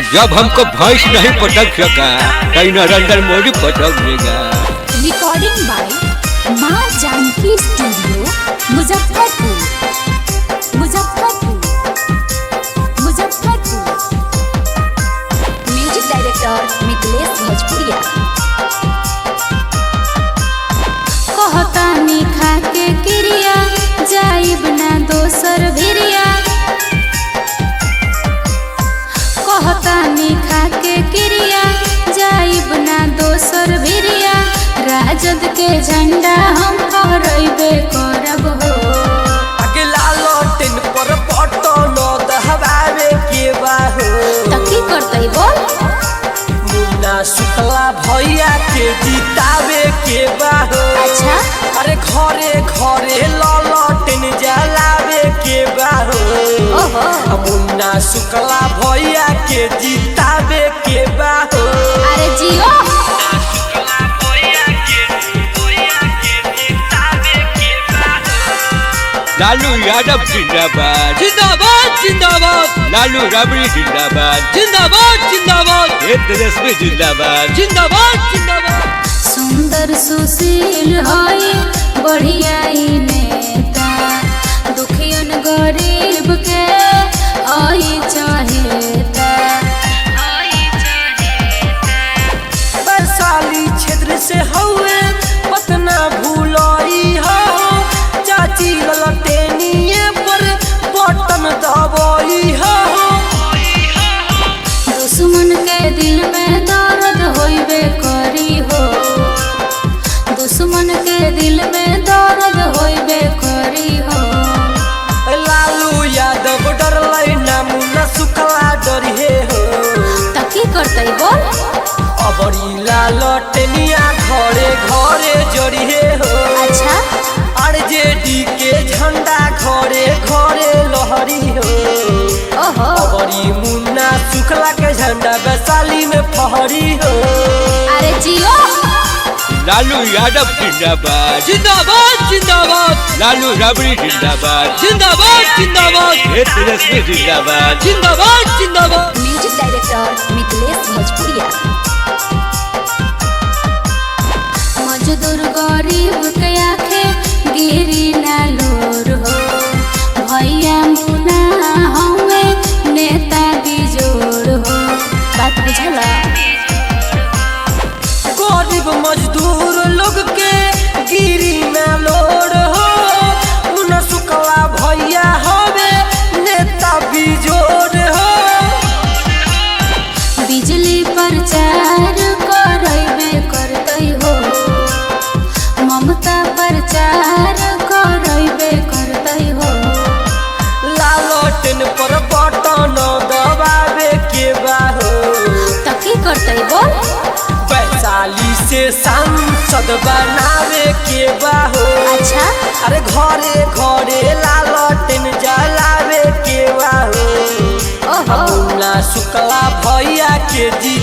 जब हमको भैंस नहीं पटक सका कहीं नरेंद्र मोदी पटक देगा। Recording by Maa Janaki studio Muzaffarpur. Music director Mithilesh Bhojpuriya. कहतानी खा के क्रिया जाइब ना दोसर भिरिया। कहतानी खा के क्रिया जाइब ना दोसर भिरिया। राजद के झंडा हम फहराइबे करब हो। अगला लौटन पर पटन दहबावे के बा हो। त की करतै बोल? मुन्ना शुक्ला भैया के जितावे के बा हो। अच्छा अरे घरे घरे लौटन जलावे के बा हो। ओहो मुन्ना शुक्ला भैया के जितावे के बा हो। अरे जियो लालू यादव जिंदाबाद जिंदाबाद जिंदाबाद। लालू राबड़ी जिंदाबाद जिंदाबाद जिंदाबाद। तेजस्वी जिंदाबाद जिंदाबाद जिंदाबाद। सुंदर सुशील होई बढ़िया ई नेता। दुखियन गरीब के होई चाहेता। वैशाली क्षेत्र से हवे पतना भूलई हो। चाची ललटेनिए पर बटन दबाई हो। दुश्मन के दिल में दर्द होइबे करी हो। दुश्मन के दिल में दर्द होइबे करी हो। लालू यादव डरलै ना मुन्ना शुक्ला डरिहे हो। त की करतै बोल? अबरी ललटेनिया घरे घरे जरिहे हो। अच्छा आरजेडी के झंडा घरे घरे लहरी हो। ओहो अबरी मुन्ना शुक्ला के झंडा वैशाली में फहरी हो। अरे जियो लालू यादव जिंदाबाद जिंदाबाद जिंदाबाद। लालू राबड़ी जिंदाबाद जिंदाबाद जिंदाबाद। तेजस्वी जिंदाबाद जिंदाबाद जिंदाबाद। म्यूजिक डायरेक्टर मिथिलेश भोजपुरिया। मजदूर गरीब के आखे गिरी ना लोर हो। भैया मुन्ना हमें नेता बिजोड़ हो। बात बुझला? गरीब मजदूर लोग के गिरी ना लोड हो। मुन्ना शुक्ला भैया हवे नेता बिजोड़ हो। बिजली प्रचार करैबे करतै हो। ममता प्रचार करैबे करतै हो। लालटेन पर बटन दबावे के बा हो। त की करतै बोल? वैशाली से सांसद बनावे के बा हो। अच्छा अरे घरे घरे लालटेन जलावे के बा हो। ओहो मुन्ना शुक्ला भैया के जी